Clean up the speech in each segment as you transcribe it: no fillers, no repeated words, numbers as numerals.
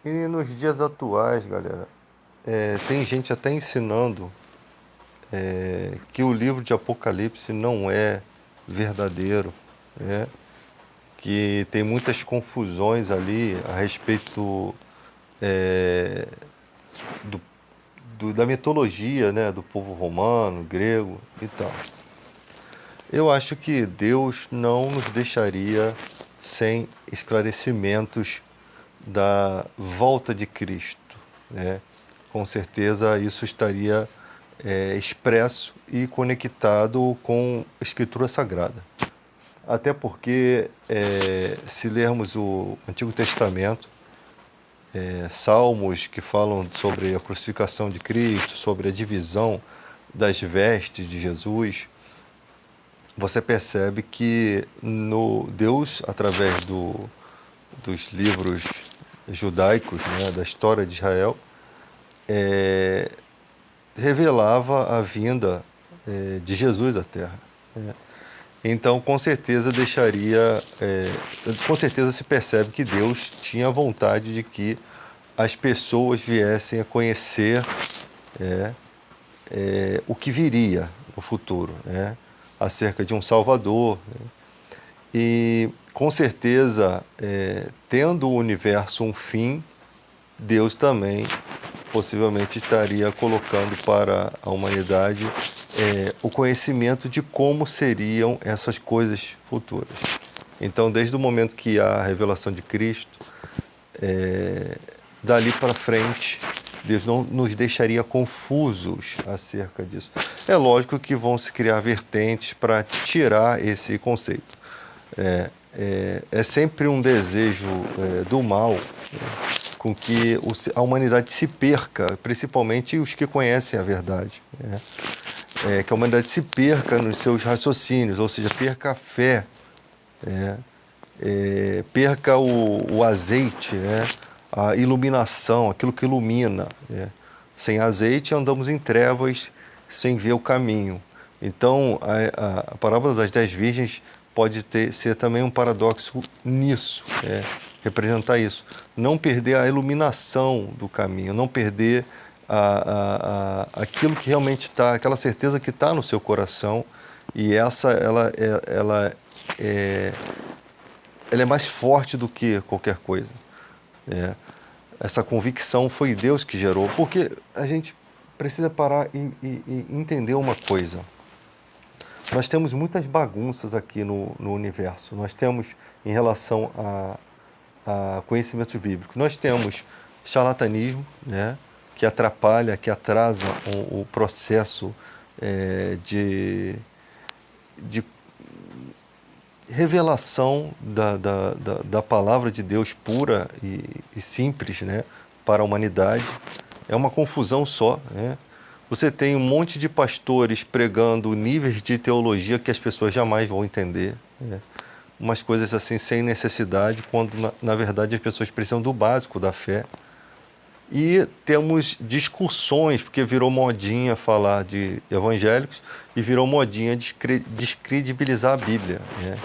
E nos dias atuais, galera, tem gente até ensinando que o livro de Apocalipse não é verdadeiro, né? Que tem muitas confusões ali a respeito é, do, da mitologia, né? Do povo romano, grego e tal. Eu acho que Deus não nos deixaria sem esclarecimentos da volta de Cristo, né? Com certeza isso estaria expresso e conectado com a Escritura Sagrada. Até porque, se lermos o Antigo Testamento, salmos que falam sobre a crucificação de Cristo, sobre a divisão das vestes de Jesus, você percebe que no Deus, através dos livros judaicos, né, da história de Israel, revelava a vinda de Jesus à Terra. Né? Então, com certeza com certeza se percebe que Deus tinha vontade de que as pessoas viessem a conhecer o que viria no futuro, né? Acerca de um Salvador. Né? E, com certeza, tendo o universo um fim, Deus também possivelmente estaria colocando para a humanidade o conhecimento de como seriam essas coisas futuras. Então, desde o momento que há a revelação de Cristo, dali para frente, Deus não nos deixaria confusos acerca disso. É lógico que vão se criar vertentes para tirar esse conceito. É sempre um desejo do mal com que a humanidade se perca, principalmente os que conhecem a verdade. Que a humanidade se perca nos seus raciocínios, ou seja, perca a fé, perca o azeite, né? A iluminação, aquilo que ilumina. Sem azeite andamos em trevas, sem ver o caminho. Então, a parábola das 10 virgens pode ser também um paradoxo nisso, representar isso. Não perder a iluminação do caminho, não perder aquilo que realmente está, aquela certeza que está no seu coração, e ela é mais forte do que qualquer coisa. Essa convicção foi Deus que gerou, porque a gente precisa parar e entender uma coisa. Nós temos muitas bagunças aqui no universo. Nós temos, em relação a conhecimentos bíblicos, nós temos charlatanismo, né, que atrapalha, que atrasa o processo de revelação da palavra de Deus pura e simples, né, para a humanidade. É uma confusão só, né? Você tem um monte de pastores pregando níveis de teologia que as pessoas jamais vão entender. Né? Umas coisas assim sem necessidade, quando na verdade as pessoas precisam do básico da fé. E temos discussões, porque virou modinha falar de evangélicos e virou modinha descredibilizar a Bíblia. Né?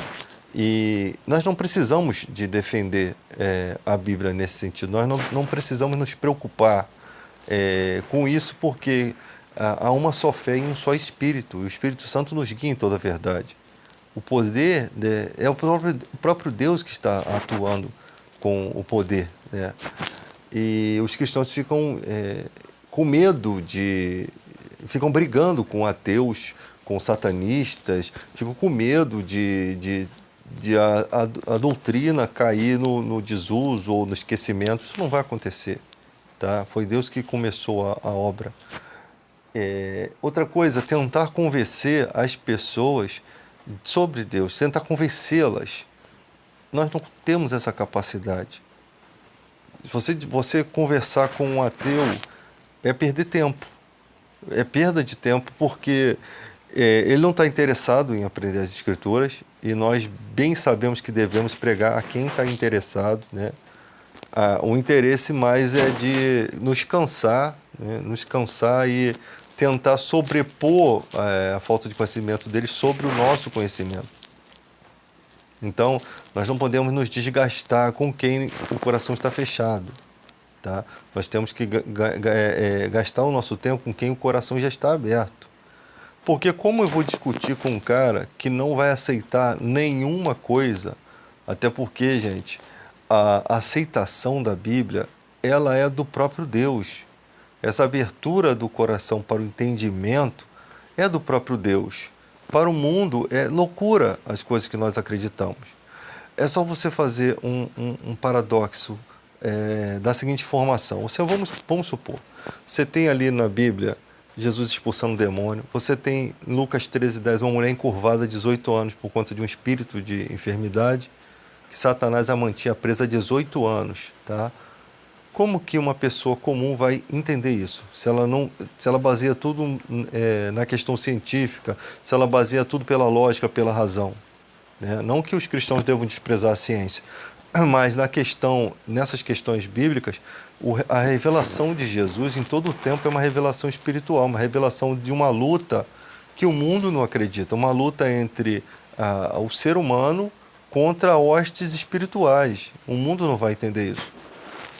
E nós não precisamos de defender a Bíblia nesse sentido. Nós não precisamos nos preocupar com isso, porque há uma só fé e um só Espírito. O Espírito Santo nos guia em toda a verdade. O poder é o próprio Deus que está atuando com o poder. Né? E os cristãos ficam com medo ficam brigando com ateus, com satanistas, ficam com medo de a doutrina cair no desuso ou no esquecimento. Isso não vai acontecer. Tá? Foi Deus que começou a obra. Outra coisa, tentar convencer as pessoas sobre Deus, tentar convencê-las. Nós não temos essa capacidade. Você conversar com um ateu é perder tempo. É perda de tempo, porque ele não está interessado em aprender as Escrituras, e nós bem sabemos que devemos pregar a quem está interessado, né? O interesse mais é de nos cansar, né? Nos cansar e tentar sobrepor a falta de conhecimento deles sobre o nosso conhecimento. Então, nós não podemos nos desgastar com quem o coração está fechado. tá? Nós temos que gastar o nosso tempo com quem o coração já está aberto. Porque como eu vou discutir com um cara que não vai aceitar nenhuma coisa, até porque, gente, a aceitação da Bíblia, ela é do próprio Deus. Essa abertura do coração para o entendimento é do próprio Deus. Para o mundo é loucura as coisas que nós acreditamos. É só você fazer um paradoxo da seguinte formação. Vamos supor, você tem ali na Bíblia Jesus expulsando o demônio, você tem em Lucas 13:10 uma mulher encurvada 18 anos por conta de um espírito de enfermidade, que Satanás a mantinha presa há 18 anos, tá? Como que uma pessoa comum vai entender isso? Se ela baseia tudo na questão científica, se ela baseia tudo pela lógica, pela razão, né? Não que os cristãos devam desprezar a ciência, mas nessas questões bíblicas, a revelação de Jesus em todo o tempo é uma revelação espiritual, uma revelação de uma luta que o mundo não acredita, uma luta entre o ser humano contra hostes espirituais. O mundo não vai entender isso.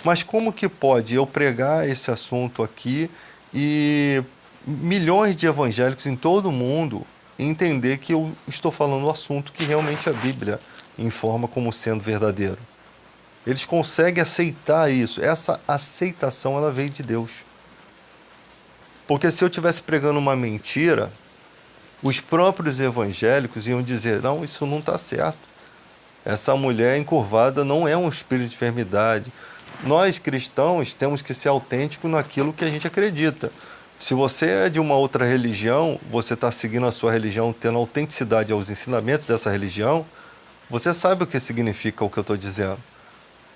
Mas como que pode eu pregar esse assunto aqui e milhões de evangélicos em todo o mundo entender que eu estou falando o assunto que realmente a Bíblia informa como sendo verdadeiro? Eles conseguem aceitar isso. Essa aceitação, ela veio de Deus. Porque se eu estivesse pregando uma mentira, os próprios evangélicos iam dizer, não, isso não está certo. Essa mulher encurvada não é um espírito de enfermidade. Nós, cristãos, temos que ser autênticos naquilo que a gente acredita. Se você é de uma outra religião, você está seguindo a sua religião, tendo autenticidade aos ensinamentos dessa religião, você sabe o que significa o que eu estou dizendo.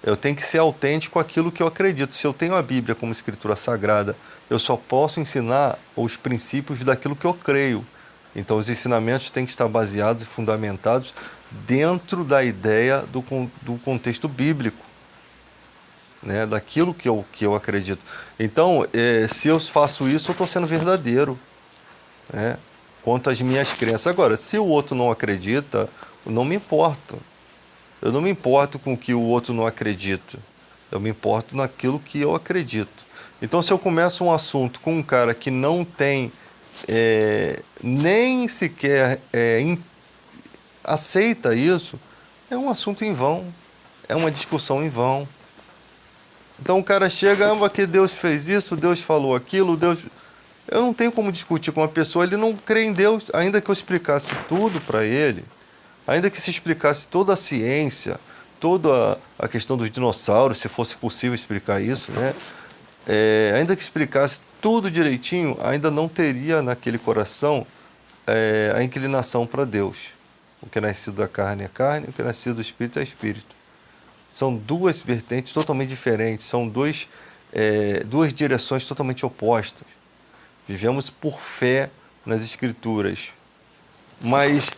Eu tenho que ser autêntico àquilo que eu acredito. Se eu tenho a Bíblia como escritura sagrada, eu só posso ensinar os princípios daquilo que eu creio. Então, os ensinamentos têm que estar baseados e fundamentados dentro da ideia do contexto bíblico, né? Daquilo que eu acredito. Então, se eu faço isso, eu estou sendo verdadeiro, né? Quanto às minhas crenças. Agora, se o outro não acredita, não me importa. Eu não me importo com o que o outro não acredita. Eu me importo naquilo que eu acredito. Então, se eu começo um assunto com um cara que não tem nem sequer aceita isso, é um assunto em vão. É uma discussão em vão. Então, o cara chega, que Deus fez isso, Deus falou aquilo, Deus... Eu não tenho como discutir com uma pessoa, ele não crê em Deus, ainda que eu explicasse tudo para ele. Ainda que se explicasse toda a ciência, toda a questão dos dinossauros, se fosse possível explicar isso, né? Ainda que explicasse tudo direitinho, ainda não teria naquele coração a inclinação para Deus. O que é nascido da carne é carne, o que é nascido do espírito é espírito. São duas vertentes totalmente diferentes, são duas direções totalmente opostas. Vivemos por fé nas Escrituras, mas...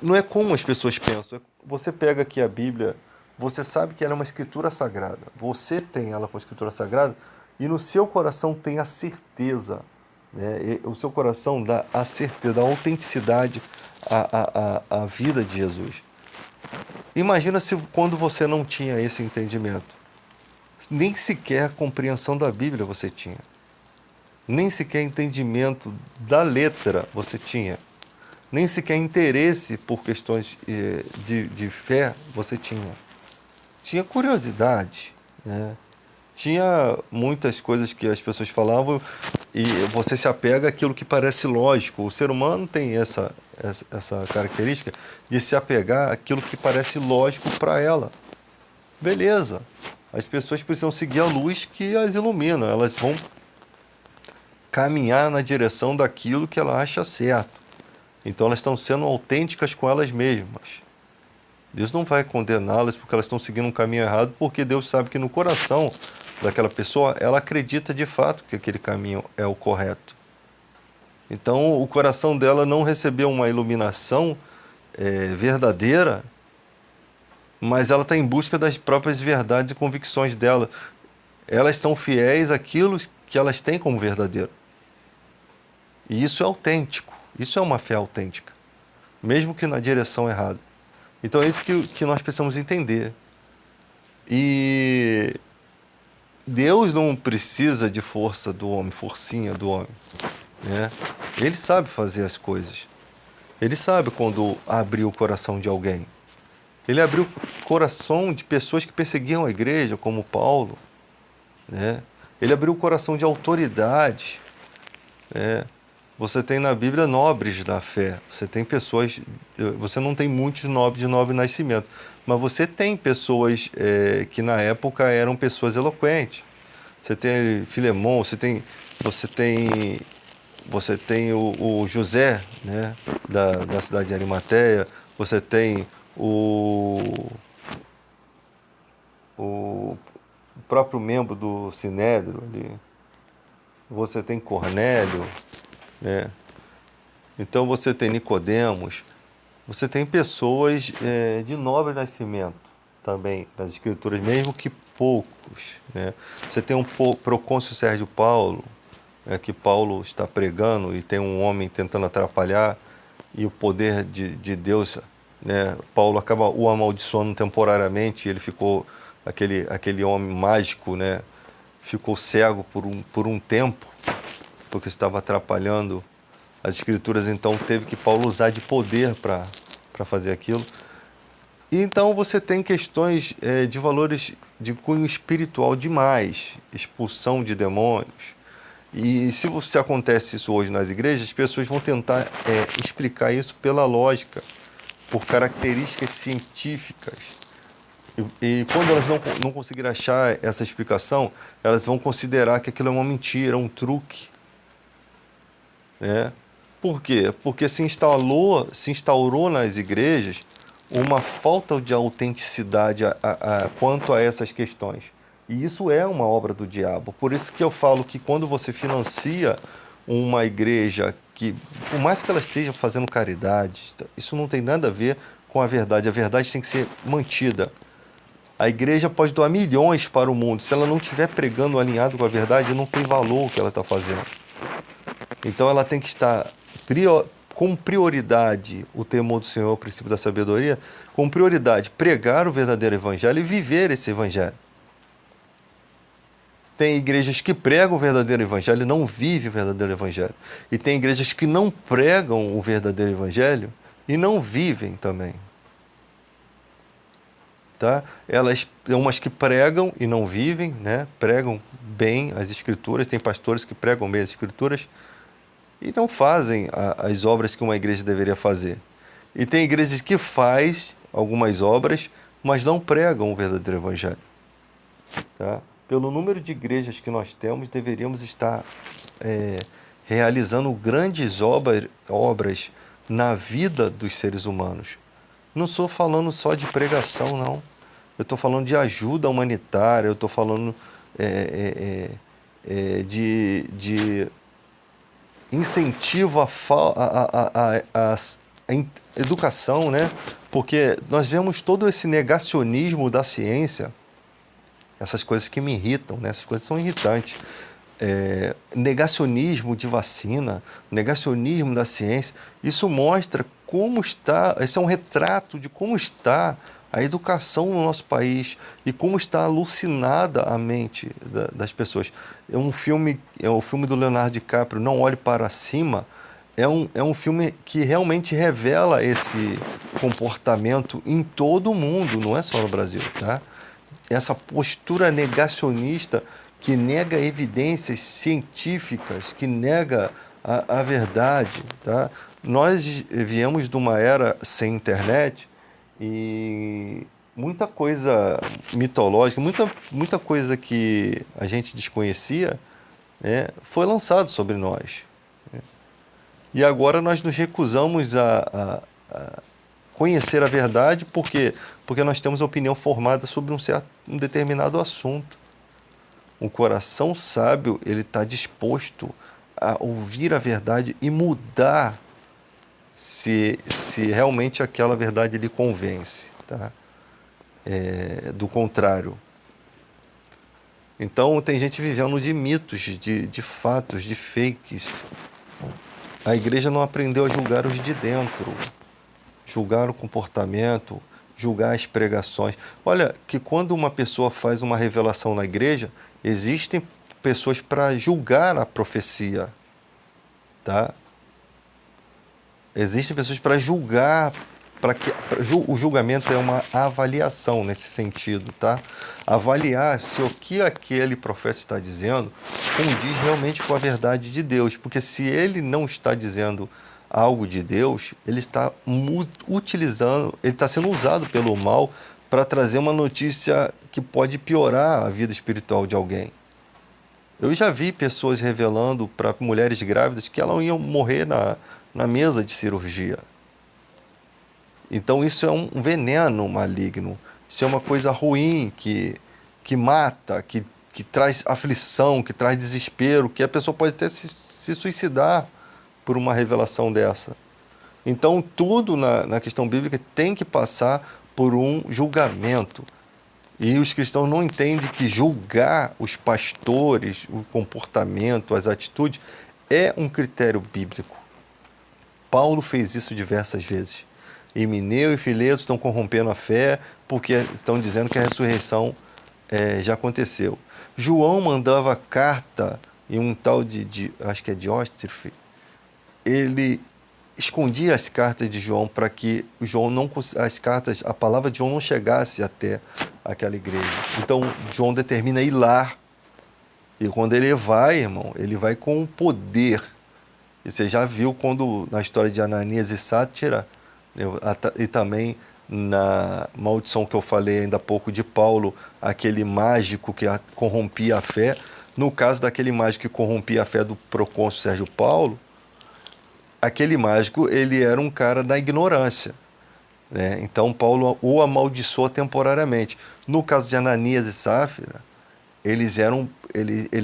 Não é como as pessoas pensam. Você pega aqui a Bíblia, você sabe que ela é uma escritura sagrada. Você tem ela como escritura sagrada e no seu coração tem a certeza, né? O seu coração dá a certeza, dá a autenticidade à vida de Jesus. Imagina se quando você não tinha esse entendimento. Nem sequer compreensão da Bíblia você tinha. Nem sequer entendimento da letra você tinha. Nem sequer interesse por questões de fé você tinha. Tinha curiosidade, né? Tinha muitas coisas que as pessoas falavam e você se apega àquilo que parece lógico. O ser humano tem essa característica de se apegar àquilo que parece lógico para ela. Beleza. As pessoas precisam seguir a luz que as ilumina. Elas vão caminhar na direção daquilo que ela acha certo. Então elas estão sendo autênticas com elas mesmas. Deus não vai condená-las porque elas estão seguindo um caminho errado, porque Deus sabe que no coração daquela pessoa, ela acredita de fato que aquele caminho é o correto. Então o coração dela não recebeu uma iluminação verdadeira, mas ela está em busca das próprias verdades e convicções dela. Elas são fiéis àquilo que elas têm como verdadeiro. E isso é autêntico. Isso é uma fé autêntica, mesmo que na direção errada. Então é isso que nós precisamos entender. E Deus não precisa de força do homem, forcinha do homem, né? Ele sabe fazer as coisas. Ele sabe quando abrir o coração de alguém. Ele abriu o coração de pessoas que perseguiam a igreja, como Paulo, né? Ele abriu o coração de autoridades, né? Você tem na Bíblia nobres da fé. Você tem pessoas... Você não tem muitos nobres de nobre nascimento, mas você tem pessoas que na época eram pessoas eloquentes. Você tem Filemão, você tem o José, né, da cidade de Arimateia. Você tem o próprio membro do Sinédrio ali. Você tem Cornélio, né? Então você tem Nicodemos, você tem pessoas de nobre nascimento também nas escrituras, mesmo que poucos, né? Você tem Procônsul Sérgio Paulo, que Paulo está pregando e tem um homem tentando atrapalhar, e o poder de Deus, né? Paulo acaba o amaldiçoando temporariamente, e ele ficou, aquele homem mágico, né? Ficou cego por um tempo, porque estava atrapalhando as escrituras. Então teve que Paulo usar de poder para fazer aquilo. E então você tem questões de valores de cunho espiritual demais, expulsão de demônios. E se acontece isso hoje nas igrejas, as pessoas vão tentar explicar isso pela lógica, por características científicas. E quando elas não conseguirem achar essa explicação, elas vão considerar que aquilo é uma mentira, um truque, né? Por quê? Porque se instaurou nas igrejas uma falta de autenticidade quanto a essas questões. E isso é uma obra do diabo. Por isso que eu falo que quando você financia uma igreja que, por mais que ela esteja fazendo caridade, isso não tem nada a ver com a verdade. A verdade tem que ser mantida. A igreja pode doar milhões para o mundo. Se ela não estiver pregando alinhado com a verdade, não tem valor o que ela está fazendo. Então ela tem que estar com prioridade, o temor do Senhor, o princípio da sabedoria, com prioridade, pregar o verdadeiro evangelho e viver esse evangelho. Tem igrejas que pregam o verdadeiro evangelho e não vivem o verdadeiro evangelho. E tem igrejas que não pregam o verdadeiro evangelho e não vivem também. Tá? Umas que pregam e não vivem, né? Pregam bem as escrituras. Tem pastores que pregam bem as escrituras e não fazem as obras que uma igreja deveria fazer. E tem igrejas que faz algumas obras, mas não pregam o verdadeiro evangelho. Tá? Pelo número de igrejas que nós temos, deveríamos estar realizando grandes obras na vida dos seres humanos. Não estou falando só de pregação, não. Eu estou falando de ajuda humanitária, eu estou falando de incentivo à educação, né? Porque nós vemos todo esse negacionismo da ciência, essas coisas que me irritam, né? Essas coisas são irritantes. Negacionismo de vacina, negacionismo da ciência, isso mostra como está, esse é um retrato de como está a educação no nosso país e como está alucinada a mente das pessoas. É o filme do Leonardo DiCaprio, Não Olhe Para Cima, é um filme que realmente revela esse comportamento em todo o mundo, não é só no Brasil, tá? Essa postura negacionista que nega evidências científicas, que nega a verdade, tá? Nós viemos de uma era sem internet e muita coisa mitológica, muita coisa que a gente desconhecia, né, foi lançado sobre nós. Né? E agora nós nos recusamos a conhecer a verdade porque nós temos opinião formada sobre um determinado assunto. O coração sábio, ele está disposto a ouvir a verdade e mudar se realmente aquela verdade lhe convence, tá? Do contrário. Então tem gente vivendo de mitos, de fatos, de fakes. A igreja não aprendeu a julgar os de dentro, julgar o comportamento, julgar as pregações. Olha, que quando uma pessoa faz uma revelação na igreja, existem pessoas para julgar a profecia, tá? Existem pessoas para julgar, o julgamento é uma avaliação nesse sentido, tá? Avaliar se o que aquele profeta está dizendo condiz realmente com a verdade de Deus, porque se ele não está dizendo algo de Deus, ele está utilizando, ele está sendo usado pelo mal para trazer uma notícia que pode piorar a vida espiritual de alguém. Eu já vi pessoas revelando para mulheres grávidas que elas iam morrer na mesa de cirurgia. Então isso é um veneno maligno, isso é uma coisa ruim que mata, que traz aflição, que traz desespero, que a pessoa pode até se suicidar por uma revelação dessa. Então tudo na questão bíblica tem que passar por um julgamento. E os cristãos não entendem que julgar os pastores, o comportamento, as atitudes, é um critério bíblico. Paulo fez isso diversas vezes. Himeneu e Fileto estão corrompendo a fé porque estão dizendo que a ressurreição já aconteceu. João mandava carta em um tal acho que é Dióstrefe, ele escondia as cartas de João para que João não, a palavra de João não chegasse até aquela igreja. Então João determina ir lá. E quando ele vai, irmão, ele vai com o poder. E você já viu quando na história de Ananias e Sátira, e também na maldição que eu falei ainda há pouco de Paulo, aquele mágico que corrompia a fé. No caso daquele mágico que corrompia a fé do procônsul Sérgio Paulo, aquele mágico, ele era um cara da ignorância, né? Então Paulo o amaldiçoou temporariamente. No caso de Ananias e Sáfira, eles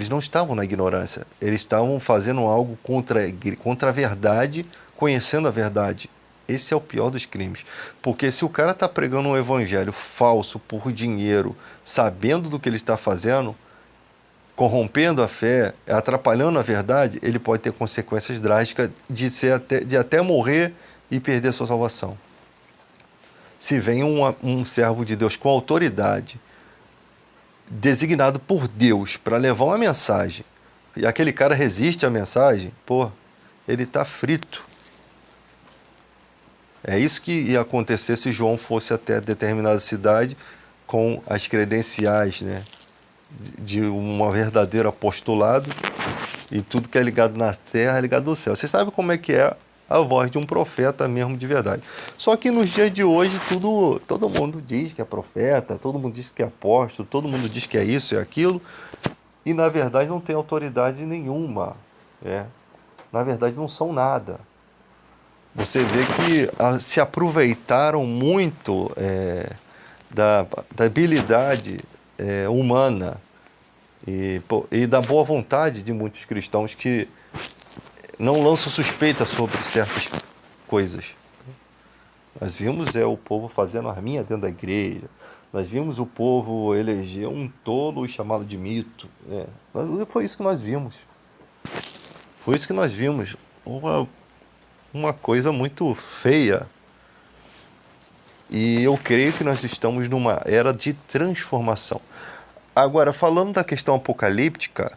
não estavam na ignorância, eles estavam fazendo algo contra a verdade, conhecendo a verdade. Esse é o pior dos crimes, porque se o cara está pregando um evangelho falso por dinheiro, sabendo do que ele está fazendo, corrompendo a fé, atrapalhando a verdade, ele pode ter consequências drásticas de até morrer e perder sua salvação. Se vem um servo de Deus com autoridade, designado por Deus para levar uma mensagem, e aquele cara resiste à mensagem, ele está frito. É isso que ia acontecer se João fosse até determinada cidade com as credenciais, né, de um verdadeiro apostolado, e tudo que é ligado na terra é ligado no céu. Você sabe como é que é a voz de um profeta mesmo de verdade. Só que nos dias de hoje todo mundo diz que é profeta, todo mundo diz que é apóstolo, todo mundo diz que é isso e aquilo, e na verdade não tem autoridade nenhuma. Na verdade não são nada. Você vê que se aproveitaram muito da habilidade humana e da boa vontade de muitos cristãos que não lançam suspeita sobre certas coisas. Nós vimos o povo fazendo arminha dentro da igreja, nós vimos o povo eleger um tolo e chamá-lo de mito. Foi isso que nós vimos. Foi isso que nós vimos. Uma coisa muito feia. E eu creio que nós estamos numa era de transformação. Agora, falando da questão apocalíptica,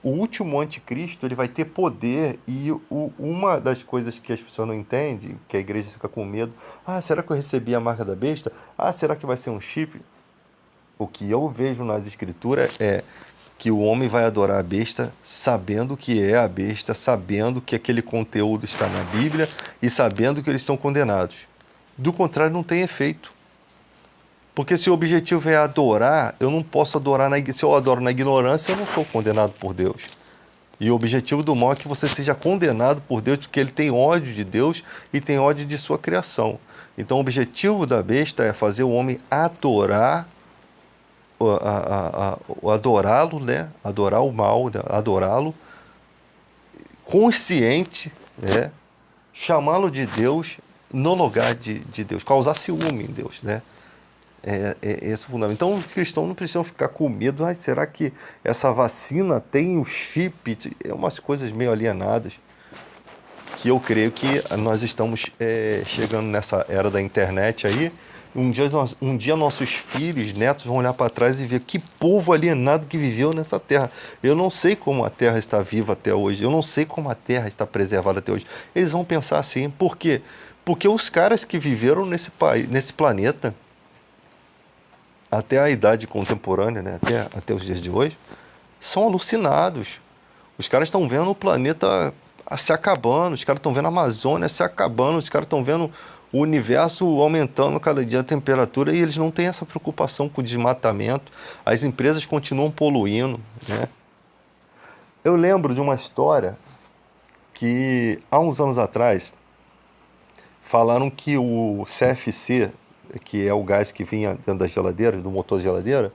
o último anticristo ele vai ter poder, e uma das coisas que as pessoas não entendem, que a igreja fica com medo, será que eu recebi a marca da besta? Será que vai ser um chip? O que eu vejo nas escrituras é que o homem vai adorar a besta sabendo que é a besta, sabendo que aquele conteúdo está na Bíblia e sabendo que eles estão condenados. Do contrário, não tem efeito. Porque se o objetivo é adorar, eu não posso adorar se eu adoro na ignorância, eu não sou condenado por Deus. E o objetivo do mal é que você seja condenado por Deus, porque ele tem ódio de Deus e tem ódio de sua criação. Então o objetivo da besta é fazer o homem adorar, adorá-lo, né? Adorar o mal, né? Adorá-lo, consciente, né? Chamá-lo de Deus no lugar de Deus, causar ciúme em Deus, né? Esse fundamento. Então os cristãos não precisam ficar com medo. Será que essa vacina tem o chip? Umas coisas meio alienadas, que eu creio que nós estamos chegando nessa era da internet aí, Um dia nossos filhos, netos vão olhar para trás e ver que povo alienado que viveu nessa terra. Eu não sei como a terra está viva até hoje. Eu não sei como a terra está preservada até hoje. Eles vão pensar assim. Por quê? Porque os caras que viveram nesse país, nesse planeta, até a idade contemporânea, né? Até os dias de hoje, são alucinados. Os caras estão vendo o planeta se acabando, os caras estão vendo a Amazônia se acabando, os caras estão vendo o universo aumentando cada dia a temperatura e eles não têm essa preocupação com o desmatamento. As empresas continuam poluindo, né? Eu lembro de uma história que há uns anos atrás falaram que o CFC, que é o gás que vinha dentro das geladeiras, do motor de geladeira,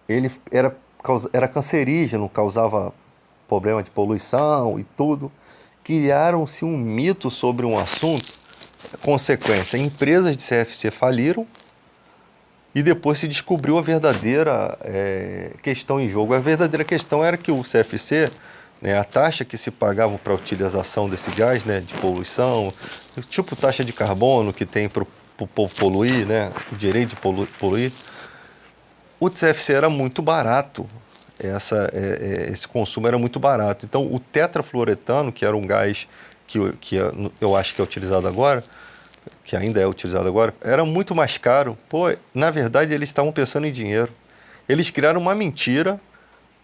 ele era cancerígeno, causava problema de poluição e tudo. Criaram-se um mito sobre um assunto. Consequência, empresas de CFC faliram e depois se descobriu a verdadeira questão em jogo. A verdadeira questão era que o CFC, né, a taxa que se pagava para a utilização desse gás, né, de poluição, tipo taxa de carbono que tem para o povo poluir, né, o direito de poluir, o CFC era muito barato. Esse consumo era muito barato. Então, o tetrafluoretano, que era um gás que eu acho que é utilizado agora, que ainda é utilizado agora, era muito mais caro. Pô, na verdade, eles estavam pensando em dinheiro. Eles criaram uma mentira,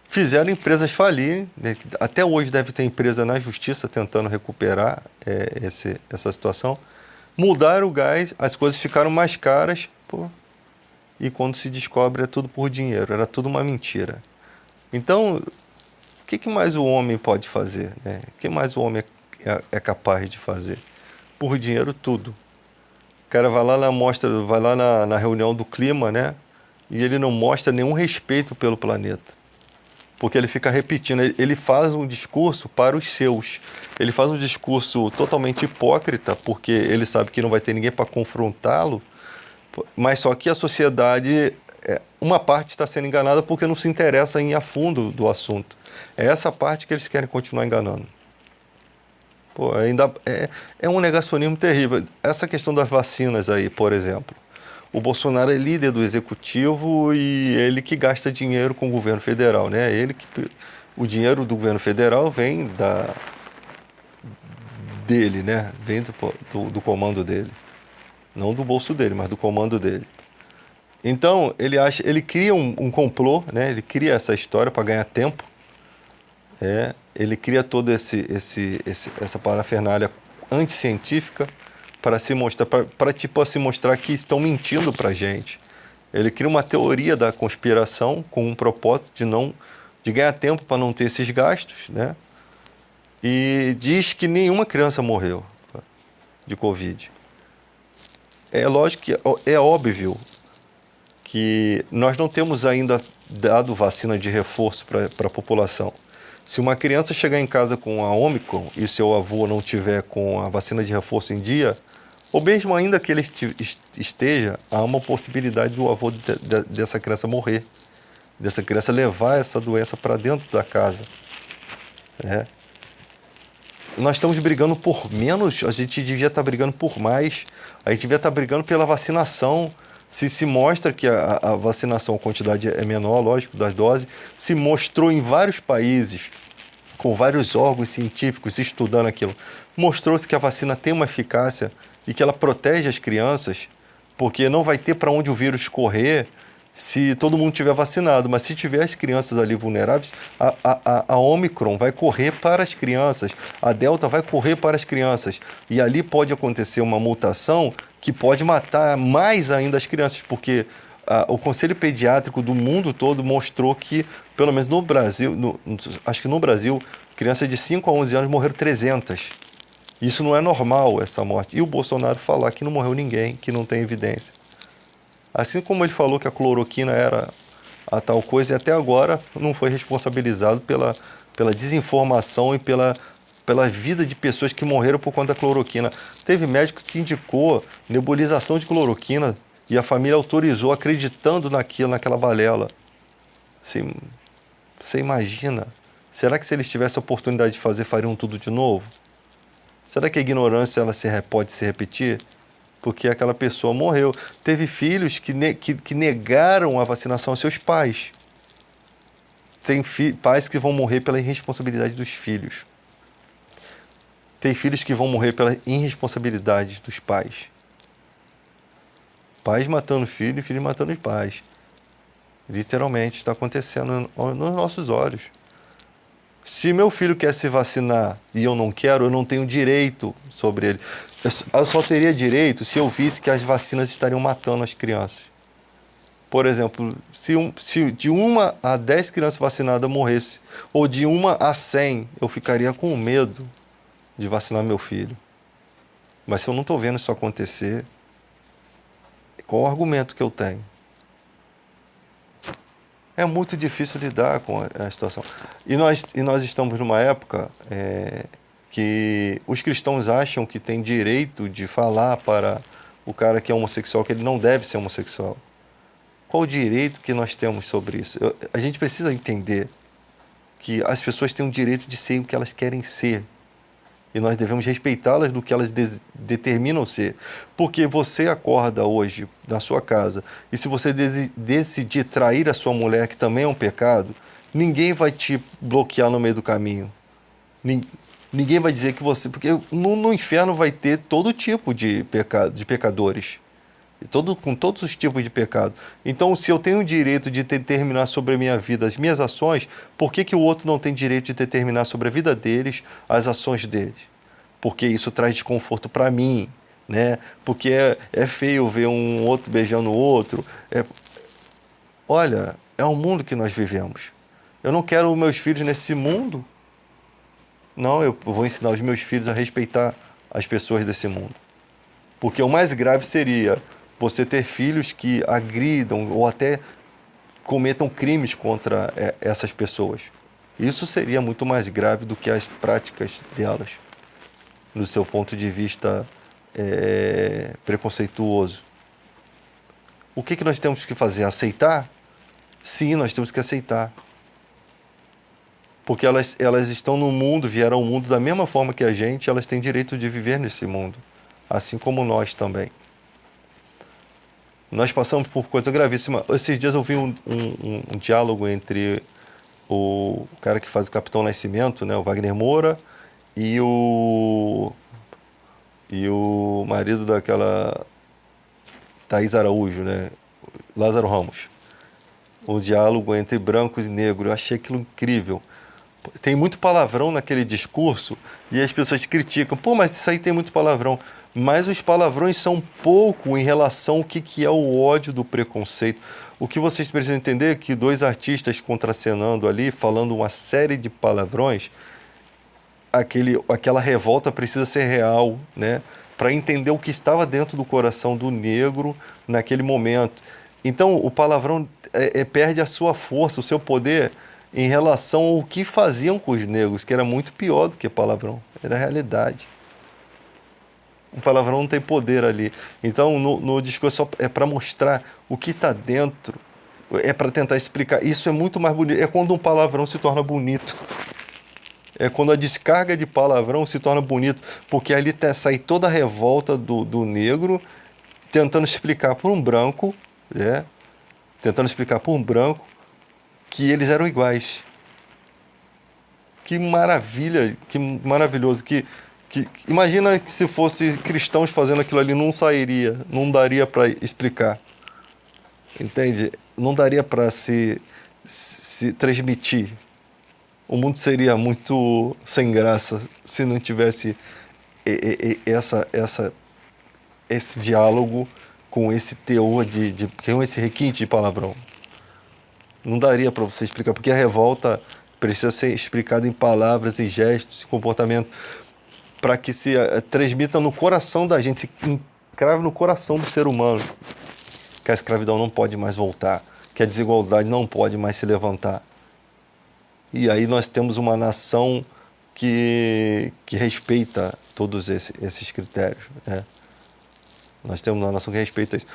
fizeram empresas falir. Né? Até hoje deve ter empresa na justiça tentando recuperar essa situação. Mudaram o gás, as coisas ficaram mais caras, pô, e quando se descobre é tudo por dinheiro, era tudo uma mentira. Então, o que mais o homem pode fazer? Né? O que mais o homem é capaz de fazer? Por dinheiro, tudo. O cara vai lá na reunião do clima, né? E ele não mostra nenhum respeito pelo planeta. Porque ele fica repetindo, ele faz um discurso para os seus. Ele faz um discurso totalmente hipócrita, porque ele sabe que não vai ter ninguém para confrontá-lo, mas só que a sociedade, uma parte está sendo enganada porque não se interessa em ir a fundo do assunto. É essa parte que eles querem continuar enganando. Pô, ainda é um negacionismo terrível. Essa questão das vacinas aí, por exemplo. O Bolsonaro é líder do executivo e ele que gasta dinheiro com o governo federal, né? O dinheiro do governo federal vem dele, né? Vem do comando dele. Não do bolso dele, mas do comando dele. Então, ele cria um complô, né? Ele cria essa história para ganhar tempo. Ele cria toda essa parafernália anticientífica para se mostrar, para se mostrar que estão mentindo para a gente. Ele cria uma teoria da conspiração com um propósito de ganhar tempo para não ter esses gastos, né? E diz que nenhuma criança morreu de Covid. É lógico que é óbvio que nós não temos ainda dado vacina de reforço para a população. Se uma criança chegar em casa com a Omicron e seu avô não tiver com a vacina de reforço em dia, ou mesmo ainda que ele esteja, há uma possibilidade do avô dessa criança morrer, dessa criança levar essa doença para dentro da casa. Nós estamos brigando por menos, a gente devia estar brigando por mais, a gente devia estar brigando pela vacinação. Se mostra que a vacinação, a quantidade é menor, lógico, das doses, se mostrou em vários países, com vários órgãos científicos estudando aquilo, mostrou-se que a vacina tem uma eficácia e que ela protege as crianças, porque não vai ter para onde o vírus correr se todo mundo tiver vacinado, mas se tiver as crianças ali vulneráveis, a Omicron vai correr para as crianças, a Delta vai correr para as crianças, e ali pode acontecer uma mutação que pode matar mais ainda as crianças, porque o Conselho Pediátrico do mundo todo mostrou que, pelo menos no Brasil, acho que no Brasil, crianças de 5 a 11 anos morreram 300. Isso não é normal, essa morte. E o Bolsonaro falar que não morreu ninguém, que não tem evidência. Assim como ele falou que a cloroquina era a tal coisa, e até agora não foi responsabilizado pela desinformação e pela vida de pessoas que morreram por conta da cloroquina. Teve médico que indicou nebulização de cloroquina e a família autorizou acreditando naquela balela. Você imagina? Será que se eles tivessem a oportunidade de fazer, fariam tudo de novo? Será que a ignorância pode se repetir? porque aquela pessoa morreu. Teve filhos que negaram a vacinação aos seus pais. Tem pais que vão morrer pela irresponsabilidade dos filhos. Tem filhos que vão morrer pela irresponsabilidade dos pais. Pais matando filhos e filhos matando os pais. Literalmente está acontecendo nos nossos olhos. Se meu filho quer se vacinar e eu não quero, eu não tenho direito sobre ele. Eu só teria direito se eu visse que as vacinas estariam matando as crianças. Por exemplo, se de 1 a 10 crianças vacinadas morresse, ou de 1 a 100, eu ficaria com medo de vacinar meu filho. Mas se eu não estou vendo isso acontecer, qual o argumento que eu tenho? É muito difícil lidar com a situação. E nós estamos numa época que os cristãos acham que tem direito de falar para o cara que é homossexual que ele não deve ser homossexual. Qual o direito que nós temos sobre isso? A gente precisa entender que as pessoas têm o direito de ser o que elas querem ser. E nós devemos respeitá-las do que elas determinam ser. Porque você acorda hoje na sua casa e se você decidir trair a sua mulher, que também é um pecado, ninguém vai te bloquear no meio do caminho. Ninguém vai dizer que você... Porque no inferno vai ter todo tipo de pecadores. Com todos os tipos de pecado. Então, se eu tenho o direito de determinar sobre a minha vida as minhas ações, por que o outro não tem direito de determinar sobre a vida deles as ações deles? Porque isso traz desconforto para mim, né? Porque é feio ver um outro beijando o outro. Olha, é o mundo que nós vivemos. Eu não quero meus filhos nesse mundo. Não, eu vou ensinar os meus filhos a respeitar as pessoas desse mundo. Porque o mais grave seria você ter filhos que agridam ou até cometam crimes contra essas pessoas. Isso seria muito mais grave do que as práticas delas, do seu ponto de vista preconceituoso. O que nós temos que fazer? Aceitar? Sim, nós temos que aceitar. Porque elas estão no mundo, vieram ao mundo da mesma forma que a gente, elas têm direito de viver nesse mundo, assim como nós também. Nós passamos por coisa gravíssima. Esses dias eu vi um diálogo entre o cara que faz o Capitão Nascimento, né, o Wagner Moura, e o marido daquela Thaís Araújo, né, Lázaro Ramos. O diálogo entre brancos e negros. Eu achei aquilo incrível. Tem muito palavrão naquele discurso e as pessoas criticam. Pô, mas isso aí tem muito palavrão. Mas os palavrões são pouco em relação ao que é o ódio do preconceito. O que vocês precisam entender é que dois artistas contracenando ali, falando uma série de palavrões, aquela revolta precisa ser real, né? Para entender o que estava dentro do coração do negro naquele momento. Então, o palavrão perde a sua força, o seu poder em relação ao que faziam com os negros, que era muito pior do que palavrão. Era a realidade. O palavrão não tem poder ali. Então, no discurso é para mostrar o que está dentro, é para tentar explicar. Isso é muito mais bonito. É quando um palavrão se torna bonito. É quando a descarga de palavrão se torna bonito, porque ali sai toda a revolta do negro tentando explicar por um branco, né? Tentando explicar por um branco que eles eram iguais. Que maravilha, que maravilhoso. Imagina que se fosse cristãos fazendo aquilo ali, não sairia, não daria para explicar. Entende? Não daria para se transmitir. O mundo seria muito sem graça se não tivesse esse diálogo com esse teor com esse requinte de palavrão. Não daria para você explicar, porque a revolta precisa ser explicada em palavras, em gestos, em comportamento, para que se transmita no coração da gente, se encrave no coração do ser humano, que a escravidão não pode mais voltar, que a desigualdade não pode mais se levantar. E aí nós temos uma nação que respeita todos esses critérios, né? Nós temos uma nação que respeita isso.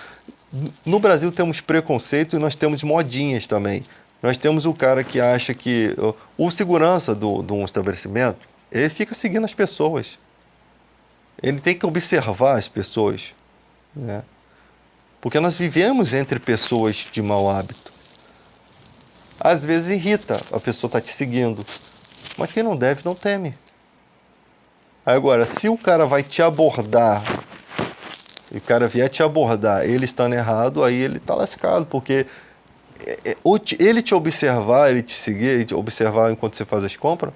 No Brasil temos preconceito e nós temos modinhas também. Nós temos o cara que acha que... O segurança de um estabelecimento, ele fica seguindo as pessoas. Ele tem que observar as pessoas. né? Porque nós vivemos entre pessoas de mau hábito. Às vezes irrita, a pessoa está te seguindo, mas quem não deve não teme. Agora, se o cara vai te abordar, e o cara vier te abordar, ele estando errado, aí ele está lascado, porque ele te observar, ele te seguir, ele te observar enquanto você faz as compras,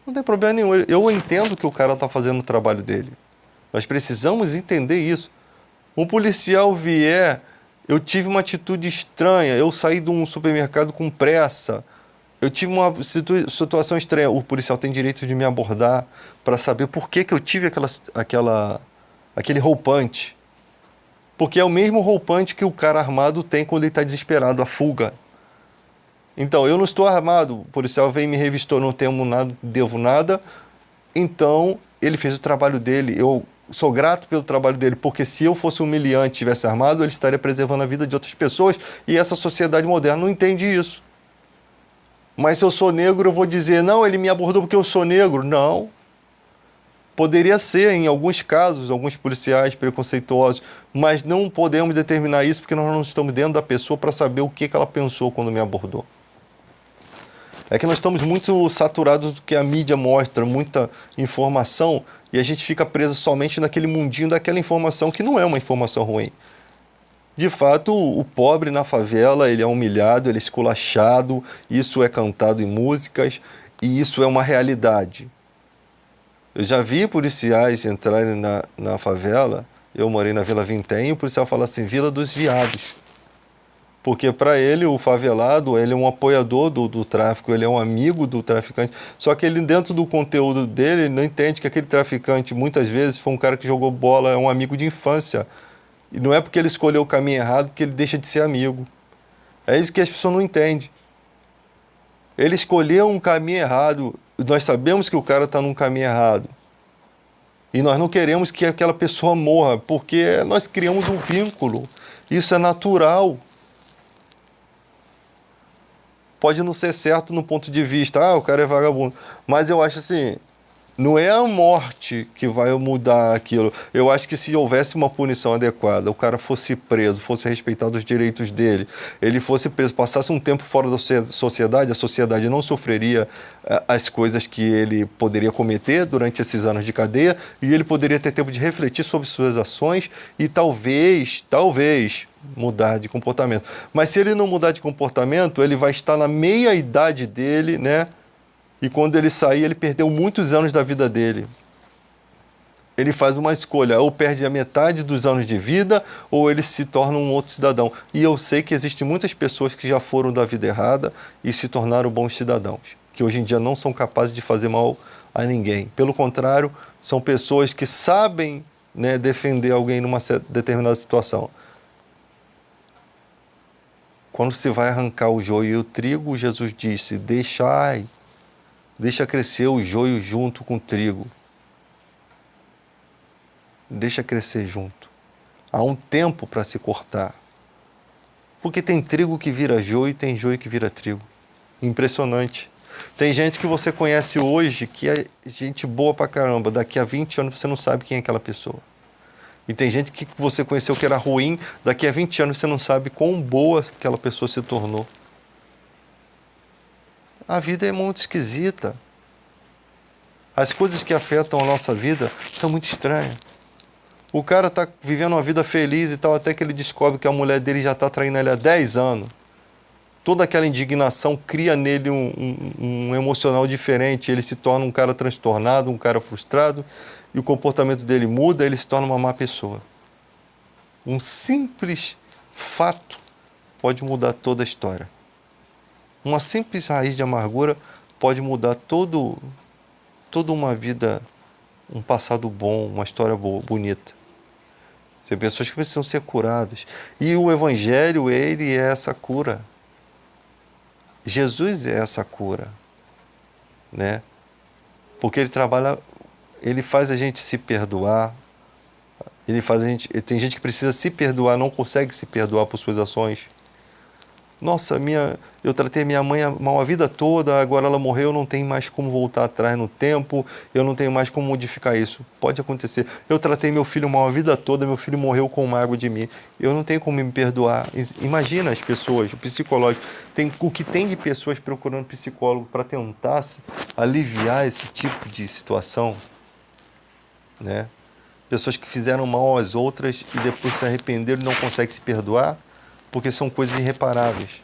não tem problema nenhum. Eu entendo que o cara está fazendo o trabalho dele. Nós precisamos entender isso. Um policial vier, eu tive uma atitude estranha, eu saí de um supermercado com pressa, eu tive uma situação estranha. O policial tem direito de me abordar para saber por que eu tive aquele roupante. Porque é o mesmo roupante que o cara armado tem quando ele está desesperado, a fuga. Então, eu não estou armado, o policial vem e me revistou, não tenho nada, devo nada. Então, ele fez o trabalho dele. Eu sou grato pelo trabalho dele, porque se eu fosse humilhante e estivesse armado, ele estaria preservando a vida de outras pessoas, e essa sociedade moderna não entende isso. Mas se eu sou negro, eu vou dizer, não, ele me abordou porque eu sou negro. Não. Poderia ser, em alguns casos, alguns policiais preconceituosos, mas não podemos determinar isso porque nós não estamos dentro da pessoa para saber o que ela pensou quando me abordou. É que nós estamos muito saturados do que a mídia mostra, muita informação, e a gente fica preso somente naquele mundinho daquela informação que não é uma informação ruim. De fato, o pobre na favela, ele é humilhado, ele é esculachado, isso é cantado em músicas, e isso é uma realidade. Eu já vi policiais entrarem na favela, eu morei na Vila Vintém, e o policial fala assim, Vila dos Viados. Porque para ele, o favelado, ele é um apoiador do tráfico, ele é um amigo do traficante. Só que ele, dentro do conteúdo dele, ele não entende que aquele traficante, muitas vezes, foi um cara que jogou bola, é um amigo de infância. E não é porque ele escolheu o caminho errado que ele deixa de ser amigo. É isso que as pessoas não entendem. Ele escolheu um caminho errado, nós sabemos que o cara está num caminho errado. E nós não queremos que aquela pessoa morra, porque nós criamos um vínculo. Isso é natural. Pode não ser certo no ponto de vista, o cara é vagabundo. Mas eu acho assim, não é a morte que vai mudar aquilo. Eu acho que se houvesse uma punição adequada, o cara fosse preso, fosse respeitado os direitos dele, ele fosse preso, passasse um tempo fora da sociedade, a sociedade não sofreria as coisas que ele poderia cometer durante esses anos de cadeia, e ele poderia ter tempo de refletir sobre suas ações e talvez mudar de comportamento. Mas se ele não mudar de comportamento, ele vai estar na meia-idade dele, né? E quando ele sair, ele perdeu muitos anos da vida dele. Ele faz uma escolha, ou perde a metade dos anos de vida, ou ele se torna um outro cidadão. E eu sei que existem muitas pessoas que já foram da vida errada e se tornaram bons cidadãos, que hoje em dia não são capazes de fazer mal a ninguém. Pelo contrário, são pessoas que sabem, né, defender alguém numa determinada situação. Quando se vai arrancar o joio e o trigo, Jesus disse, deixa crescer o joio junto com o trigo. Deixa crescer junto. Há um tempo para se cortar. Porque tem trigo que vira joio e tem joio que vira trigo. Impressionante. Tem gente que você conhece hoje que é gente boa pra caramba. Daqui a 20 anos você não sabe quem é aquela pessoa. E tem gente que você conheceu que era ruim, daqui a 20 anos você não sabe quão boa aquela pessoa se tornou. A vida é muito esquisita. As coisas que afetam a nossa vida são muito estranhas. O cara está vivendo uma vida feliz e tal, até que ele descobre que a mulher dele já está traindo ele há 10 anos. Toda aquela indignação cria nele um emocional diferente, ele se torna um cara transtornado, um cara frustrado, e o comportamento dele muda, ele se torna uma má pessoa. Um simples fato pode mudar toda a história. Uma simples raiz de amargura pode mudar toda uma vida, um passado bom, uma história boa, bonita. Tem pessoas que precisam ser curadas. E o Evangelho, ele é essa cura. Jesus é essa cura, né? Porque ele trabalha, ele faz a gente se perdoar, tem gente que precisa se perdoar, não consegue se perdoar por suas ações. Nossa, eu tratei minha mãe mal a vida toda, agora ela morreu, eu não tenho mais como voltar atrás no tempo, eu não tenho mais como modificar isso. Pode acontecer. Eu tratei meu filho mal a vida toda, meu filho morreu com mágoa de mim. Eu não tenho como me perdoar. Imagina as pessoas, o psicológico. O que tem de pessoas procurando psicólogo para tentar aliviar esse tipo de situação, né? Pessoas que fizeram mal às outras e depois se arrependeram e não conseguem se perdoar porque são coisas irreparáveis.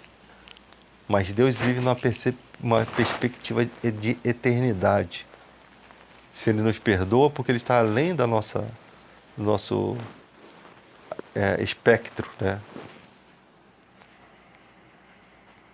Mas Deus vive uma perspectiva de eternidade. Se Ele nos perdoa, porque Ele está além do nosso espectro, né?